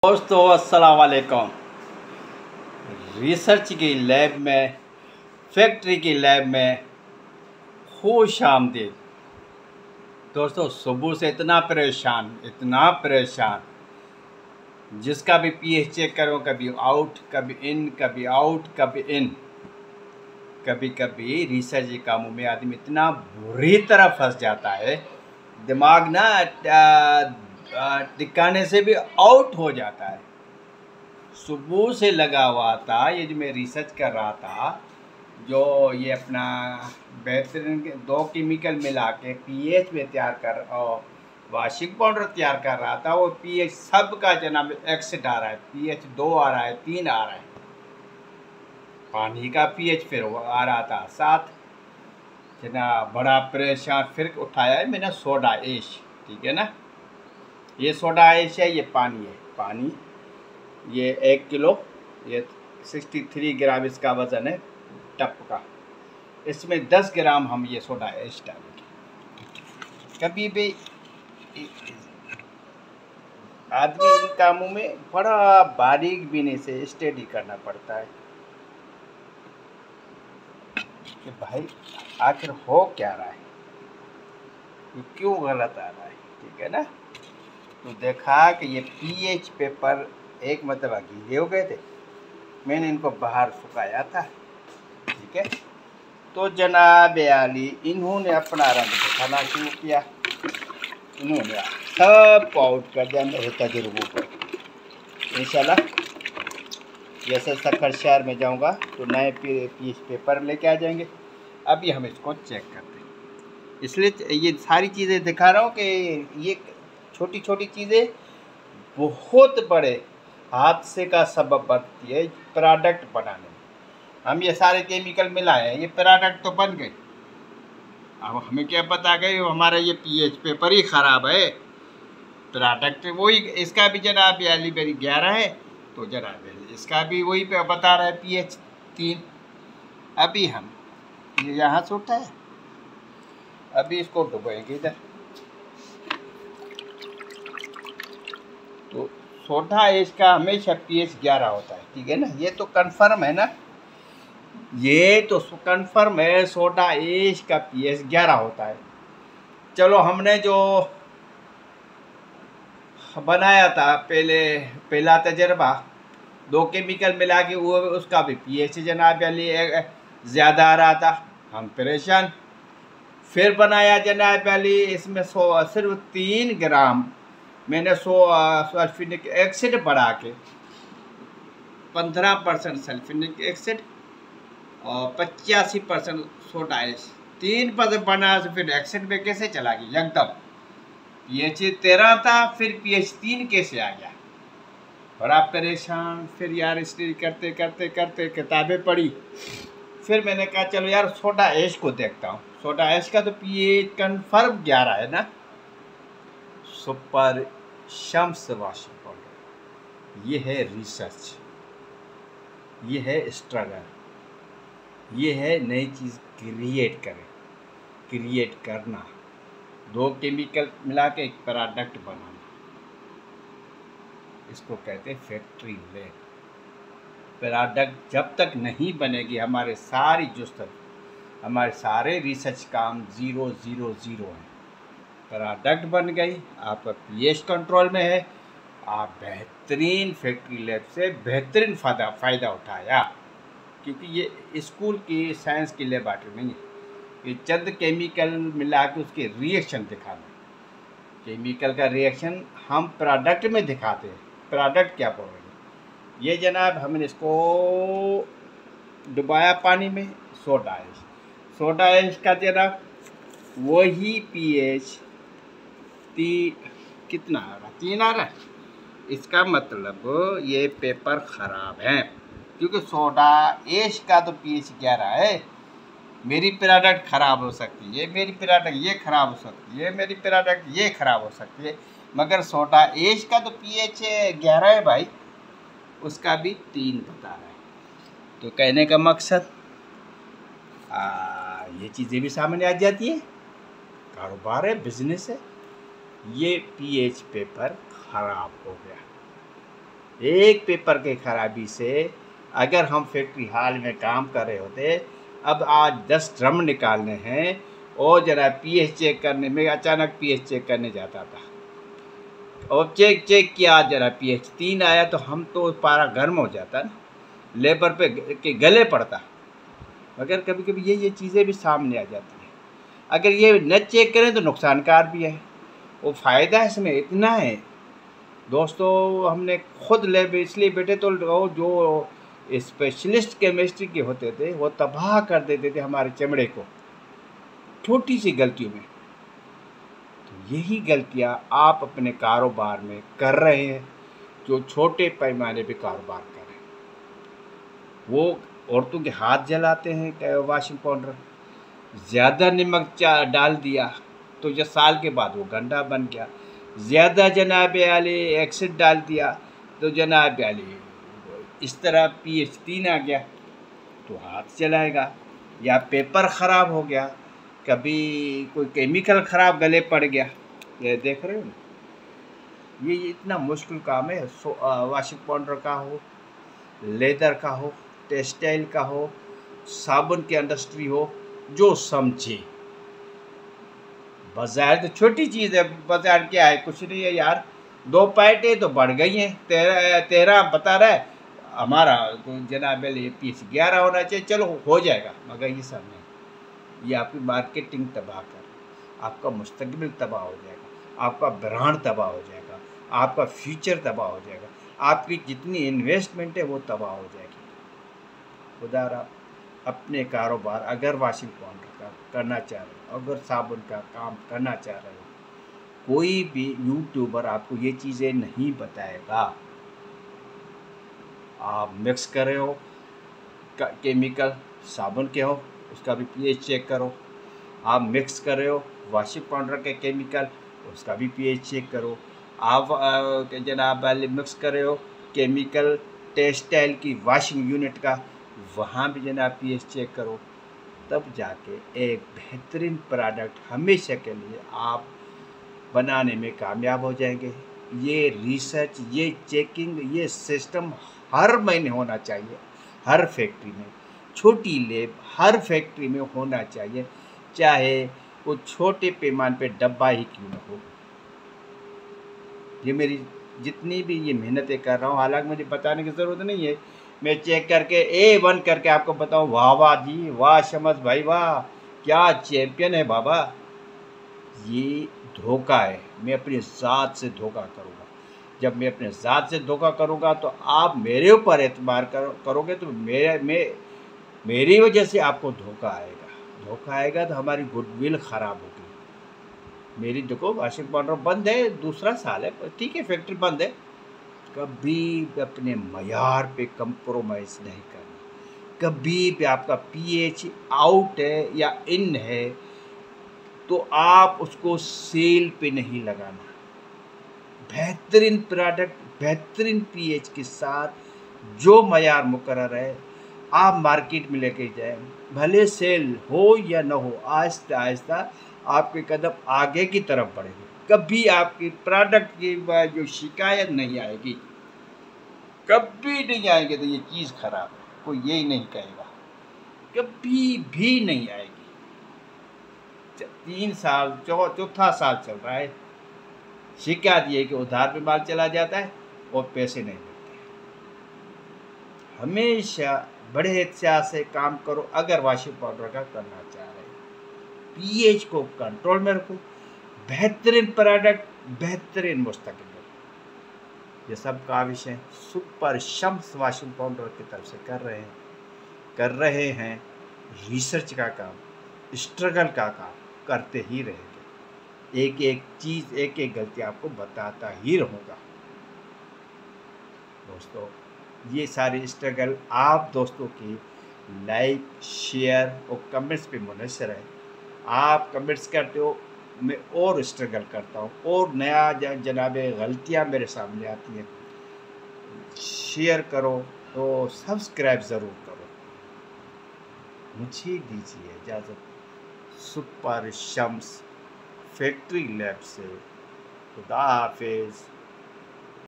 दोस्तों अस्सलाम वालेकुम। रिसर्च की लैब में, फैक्ट्री की लैब में खुश आमदीद। दोस्तों सुबह से इतना परेशान, जिसका भी पीएच चेक करो, कभी आउट कभी इन, कभी आउट कभी इन। कभी कभी रिसर्च के कामों में आदमी इतना बुरी तरह फंस जाता है, दिमाग ना टिकाने से भी आउट हो जाता है। सुबह से लगा हुआ था, ये जो मैं रिसर्च कर रहा था, जो ये अपना बेहतरीन 2 केमिकल मिला के पीएच में तैयार कर और वाशिंग पाउडर तैयार कर रहा था। वो पीएच सब का जनाब एक्सिड आ रहा है, पीएच 2 आ रहा है, 3 आ रहा है। पानी का पीएच फिर वो आ रहा था 7। जना बड़ा परेशान, फिर उठाया है मैंने सोडा ऐश, ठीक है ना। ये सोडा ऐश है, ये पानी है। पानी ये 1 किलो, ये 63 ग्राम इसका वज़न है टप का। इसमें 10 ग्राम हम ये सोडा ऐश डालेंगे। कभी भी आदमी इन कामों में बड़ा बारीक बीने से स्टडी करना पड़ता है कि भाई आखिर हो क्या रहा है, ये क्यों गलत आ रहा है, ठीक है ना। तो देखा कि ये पीएच पेपर एक मतलब गीले हो गए थे, मैंने इनको बाहर सुखाया था, ठीक है। तो जनाब आली इन्होंने अपना रंग दिखाना शुरू किया, इन्होंने सब आउट कर दिया मेरे तजुर्बों पर। इंशाल्लाह जैसे सखर शहर में जाऊंगा तो नए पीएच पेपर लेके आ जाएंगे। अभी हम इसको चेक करते हैं, इसलिए ये सारी चीज़ें दिखा रहा हूँ कि ये छोटी छोटी चीज़ें बहुत बड़े हादसे का सबब बनती है प्रोडक्ट बनाने में। हम ये सारे केमिकल मिलाए हैं, ये प्रोडक्ट तो बन गए। अब हमें क्या पता कि हमारा ये पीएच पेपर ही ख़राब है, प्रोडक्ट वही। इसका भी जनाब याली मेरी 11 है, तो जनाब इसका भी वही पे बता रहा है पीएच 3। अभी हम ये यहाँ से उठा है, अभी इसको डुबोएंगे इधर। तो सोडा इसका हमेशा पीएच 11 होता है, ठीक है ना। ये तो कंफर्म है ना, ये तो कंफर्म है, सोडा एश का पीएच 11 होता है। चलो हमने जो बनाया था पहला तजर्बा 2 केमिकल मिला के, वो उसका भी पीएच जनाब अली ज़्यादा आ रहा था, हम परेशान। फिर बनाया जनाब अली, इसमें सिर्फ 3 ग्राम मैंने सल्फ्यूरिक एसिड बढ़ा के 15% सल्फ्यूरिक एसिड और 85% सोडा ऐश, 3% बना। फिर एसिड में कैसे चला गया एकदम, पीएच 13 था, फिर पीएच 3 कैसे आ गया, बड़ा परेशान। फिर यार स्टडी करते करते करते किताबें पढ़ी, फिर मैंने कहा चलो यार सोडा ऐश को देखता हूँ। सोडा ऐश का तो पीएच कन्फर्म 11 है ना। सुपर शम्स वाशिंग पाउडर, ये है रिसर्च, ये है स्ट्रगल, ये है नई चीज़ क्रिएट करना, 2 केमिकल मिला के एक प्रोडक्ट बनाना। इसको कहते हैं फैक्ट्री लैब। प्रोडक्ट जब तक नहीं बनेगी, हमारे सारी हमारे सारे रिसर्च काम 000 हैं। प्रोडक्ट बन गई, आपका पीएच कंट्रोल में है, आप बेहतरीन फैक्ट्री लैब से बेहतरीन फ़ायदा उठाया। क्योंकि ये स्कूल की साइंस की लेबॉरेटरी नहीं है, ये चंद केमिकल मिला के उसके रिएक्शन दिखाना। केमिकल का रिएक्शन हम प्रोडक्ट में दिखाते हैं। प्रोडक्ट क्या बोल रहे हैं, ये जनाब हमने इसको डुबाया पानी में, सोडा ऐश का जनाब वही पीएच कितना आ रहा, 3 आ रहा है। इसका मतलब ये पेपर ख़राब है, क्योंकि सोडा ऐश का तो पीएच 11 है। मेरी प्रोडक्ट ख़राब हो सकती है, मेरी प्रोडक्ट ये ख़राब हो सकती है, मेरी प्रोडक्ट ये ख़राब हो सकती है, मगर सोडा ऐश का तो पीएच 11 है भाई, उसका भी 3 बता रहा है। तो कहने का मकसद ये चीज़ें भी सामने आ जाती है, कारोबार है, बिजनेस है। ये पीएच पेपर ख़राब हो गया, एक पेपर के खराबी से अगर हम फैक्ट्री हाल में काम कर रहे होते, अब आज 10 ड्रम निकालने हैं और जरा पीएच चेक करने में अचानक पीएच चेक करने जाता था और चेक किया, जरा पीएच 3 आया तो हम तो पारा गर्म हो जाता ना, लेबर पे के गले पड़ता। मगर कभी कभी ये चीज़ें भी सामने आ जाती हैं। अगर ये न चेक करें तो नुकसानकार भी है। वो फ़ायदा इसमें इतना है दोस्तों, हमने खुद लैब इसलिए बैठे तो जो स्पेशलिस्ट केमिस्ट्री के होते थे वो तबाह कर देते थे हमारे चमड़े को छोटी सी गलतियों में। तो यही गलतियां आप अपने कारोबार में कर रहे हैं, जो छोटे पैमाने पे कारोबार कर रहे हैं। वो औरतों के हाथ जलाते हैं वॉशिंग पाउडर, ज़्यादा नमक डाल दिया तो जो साल के बाद वो गंदा बन गया, ज़्यादा जनाब आली एसिड डाल दिया तो जनाब आली इस तरह pH 3 आ गया तो हाथ जलाएगा। या पेपर ख़राब हो गया, कभी कोई केमिकल ख़राब गले पड़ गया, ये देख रहे हो ना। ये इतना मुश्किल काम है। वॉशिंग पाउडर का हो, लेदर का हो, टेक्सटाइल का हो, साबुन की इंडस्ट्री हो, जो समझे। बाजार तो छोटी चीज़ है, बाजार क्या है, कुछ नहीं है यार। 2 पैटे तो बढ़ गई हैं, 13 बता रहा है हमारा तो जनाब ये पीस 11 होना चाहिए, चलो हो जाएगा। मगर ये सब नहीं, ये आपकी मार्केटिंग तबाह कर, आपका मुस्तकबिल तबाह हो जाएगा, आपका ब्रांड तबाह हो जाएगा, आपका फ्यूचर तबाह हो जाएगा, आपकी जितनी इन्वेस्टमेंट है वो तबाह हो जाएगी। खुदा अपने कारोबार अगर वॉशिंग पाउडर का करना चाह रहे हो, अगर साबुन का काम करना चाह रहे हो, कोई भी यूट्यूबर आपको ये चीज़ें नहीं बताएगा। आप मिक्स कर रहे हो केमिकल, साबुन के हो उसका भी pH चेक करो। आप मिक्स कर रहे हो वॉशिंग पाउडर के केमिकल, उसका भी pH चेक करो। आप जनाब मिक्स कर रहे हो केमिकल टेक्सटाइल की वॉशिंग यूनिट का, वहाँ भी जनाब pH चेक करो। तब जाके एक बेहतरीन प्रोडक्ट हमेशा के लिए आप बनाने में कामयाब हो जाएंगे। ये रिसर्च, ये चेकिंग, ये सिस्टम हर महीने होना चाहिए, हर फैक्ट्री में, छोटी लैब हर फैक्ट्री में होना चाहिए, चाहे वो छोटे पैमाने पे डब्बा ही क्यों न हो। ये मेरी जितनी भी ये मेहनतें कर रहा हूँ, हालांकि मुझे बताने की ज़रूरत नहीं है, मैं चेक करके A1 करके आपको बताऊँ। वाह वाह जी वाह, शमस भाई वाह, क्या चैम्पियन है बाबा। ये धोखा है, मैं अपनी ज़ात से धोखा करूँगा। जब मैं अपने ज़ात से धोखा करूँगा तो आप मेरे ऊपर एतबार करोगे तो मेरी वजह से आपको धोखा आएगा तो हमारी गुडविल ख़राब होगी। मेरी देखो वॉशिंग पाउडर बंद है, दूसरा साल है, ठीक है फैक्ट्री बंद है, कभी अपने मयार पे कंप्रोमाइज़ नहीं करना। कभी भी आपका pH आउट है या इन है तो आप उसको सेल पे नहीं लगाना। बेहतरीन प्रोडक्ट, बेहतरीन pH के साथ जो मयार मुकर्रर है आप मार्केट में लेके जाएं, भले सेल हो या न हो, आहिस्ता आहिस्ता आपके कदम आगे की तरफ बढ़ेंगे। कभी आपकी प्रोडक्ट की जो शिकायत नहीं आएगी, कभी नहीं आएगी तो ये चीज़ ख़राब है, कोई यही नहीं कहेगा, कभी भी नहीं आएगी। 3 साल चौथा साल चल रहा है, शिकायत ये कि उधार पे माल चला जाता है और पैसे नहीं मिलते। हमेशा बड़े एहतियात से काम करो अगर वॉशिंग पाउडर का करना चाह रहे हो। pH को कंट्रोल में रखो, बेहतरीन प्रोडक्ट, बेहतरीन मुस्तकबिल। ये सब काविश है सुपर शम्स वॉशिंग पाउडर की तरफ से कर रहे हैं। रिसर्च का काम, स्ट्रगल का काम करते ही रहेंगे। एक एक चीज़, एक एक गलती आपको बताता ही रहूँगा। दोस्तों ये सारी स्ट्रगल आप दोस्तों की लाइक, शेयर और कमेंट्स पे मुनहसर है। आप कमेंट्स करते हो, मैं और स्ट्रगल करता हूँ और नया जनाब गलतियाँ मेरे सामने आती हैं। शेयर करो तो सब्सक्राइब ज़रूर करो। मुझे दीजिए इजाज़त सुपर शम्स फैक्ट्री लैब से। खुदा हाफिज़।